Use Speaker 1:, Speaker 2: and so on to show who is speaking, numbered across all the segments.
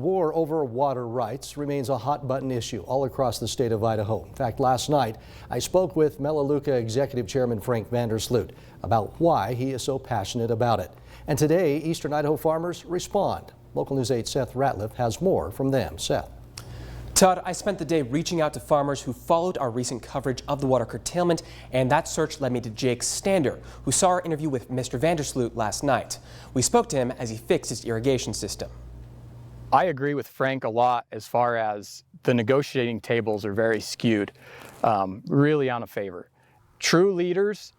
Speaker 1: War over water rights remains a hot button issue all across the state of Idaho. In fact, last night I spoke with Melaleuca Executive Chairman Frank Vandersloot about why he is so passionate about it. And today, Eastern Idaho farmers respond. Local News 8's Seth Ratliff has more from them. Seth.
Speaker 2: Todd, I spent the day reaching out to farmers who followed our recent coverage of the water curtailment, and that search led me to Jake Stander, who saw our interview with Mr. Vandersloot last night. We spoke to him as he fixed his irrigation system.
Speaker 3: I agree with Frank a lot as far as the negotiating tables are very skewed, really on a favor. True leaders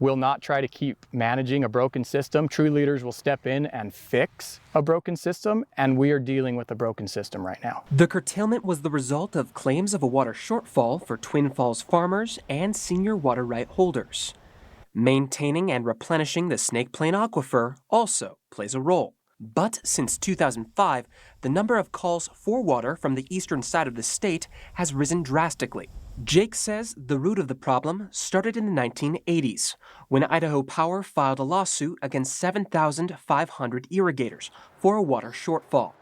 Speaker 3: will not try to keep managing a broken system. True leaders will step in and fix a broken system, and we are dealing with a broken system right now.
Speaker 2: The curtailment was the result of claims of a water shortfall for Twin Falls farmers and senior water right holders. Maintaining and replenishing the Snake Plain Aquifer also plays a role. But since 2005, the number of calls for water from the eastern side of the state has risen drastically. Jake says the root of the problem started in the 1980s, when Idaho Power filed a lawsuit against 7,500 irrigators for a water shortfall.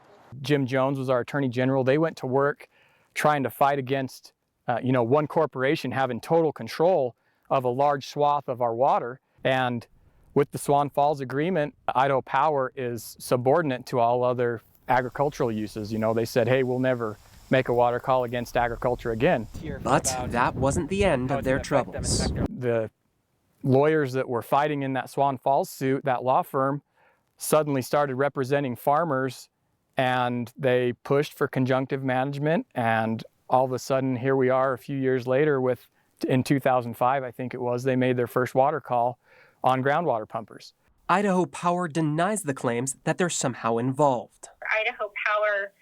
Speaker 3: Jim Jones was our attorney general. They went to work trying to fight against, one corporation having total control of a large swath of our water. And with the Swan Falls Agreement, Idaho Power is subordinate to all other agricultural uses. They said, hey, we'll never make a water call against agriculture again.
Speaker 2: But that wasn't the end of their troubles.
Speaker 3: The lawyers that were fighting in that Swan Falls suit, that law firm, suddenly started representing farmers, and they pushed for conjunctive management, and all of a sudden here we are a few years later in 2005, I think it was, they made their first water call on groundwater pumpers.
Speaker 2: Idaho Power denies the claims that they're somehow involved.
Speaker 4: Idaho Power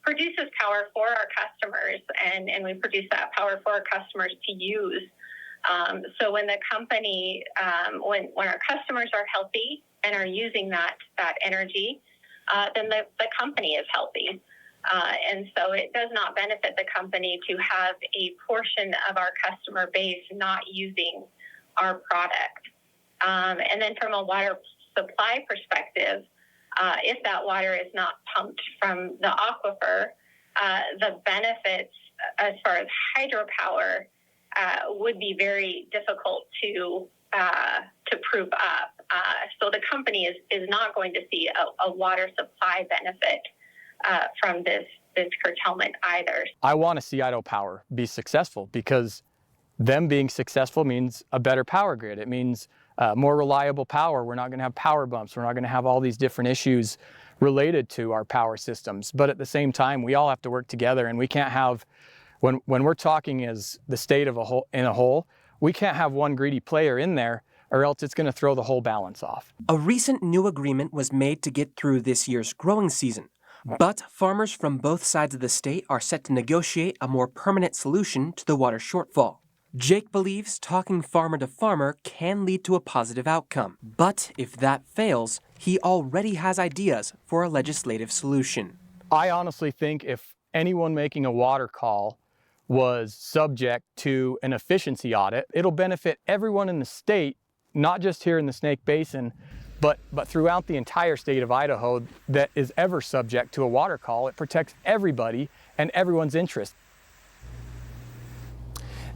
Speaker 4: produces power for our customers, and we produce that power for our customers to use. So when the company, when our customers are healthy and are using that energy, then the company is healthy. And so it does not benefit the company to have a portion of our customer base not using our product. And then from a water supply perspective, if that water is not pumped from the aquifer, the benefits as far as hydropower would be very difficult to prove up. So the company is not going to see a water supply benefit from this curtailment either.
Speaker 3: I want to see Idaho Power be successful, because them being successful means a better power grid. It means more reliable power. We're not going to have power bumps. We're not going to have all these different issues related to our power systems. But at the same time, we all have to work together, and we can't have, when we're talking as the state of a whole, we can't have one greedy player in there, or else it's going to throw the whole balance off.
Speaker 2: A recent new agreement was made to get through this year's growing season. But farmers from both sides of the state are set to negotiate a more permanent solution to the water shortfall. Jake believes talking farmer to farmer can lead to a positive outcome. But if that fails, he already has ideas for a legislative solution.
Speaker 3: I honestly think if anyone making a water call was subject to an efficiency audit, it'll benefit everyone in the state, not just here in the Snake Basin, but throughout the entire state of Idaho that is ever subject to a water call. It protects everybody and everyone's interest.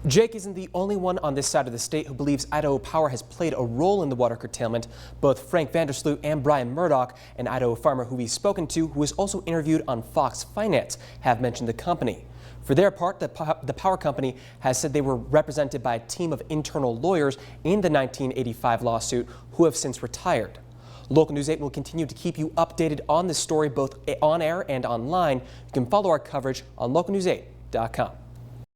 Speaker 2: Jake isn't the only one on this side of the state who believes Idaho Power has played a role in the water curtailment. Both Frank Vandersloot and Brian Murdoch, an Idaho farmer who we've spoken to, who was also interviewed on Fox Finance, have mentioned the company. For their part, the power company has said they were represented by a team of internal lawyers in the 1985 lawsuit who have since retired. Local News 8 will continue to keep you updated on this story both on air and online. You can follow our coverage on localnews8.com.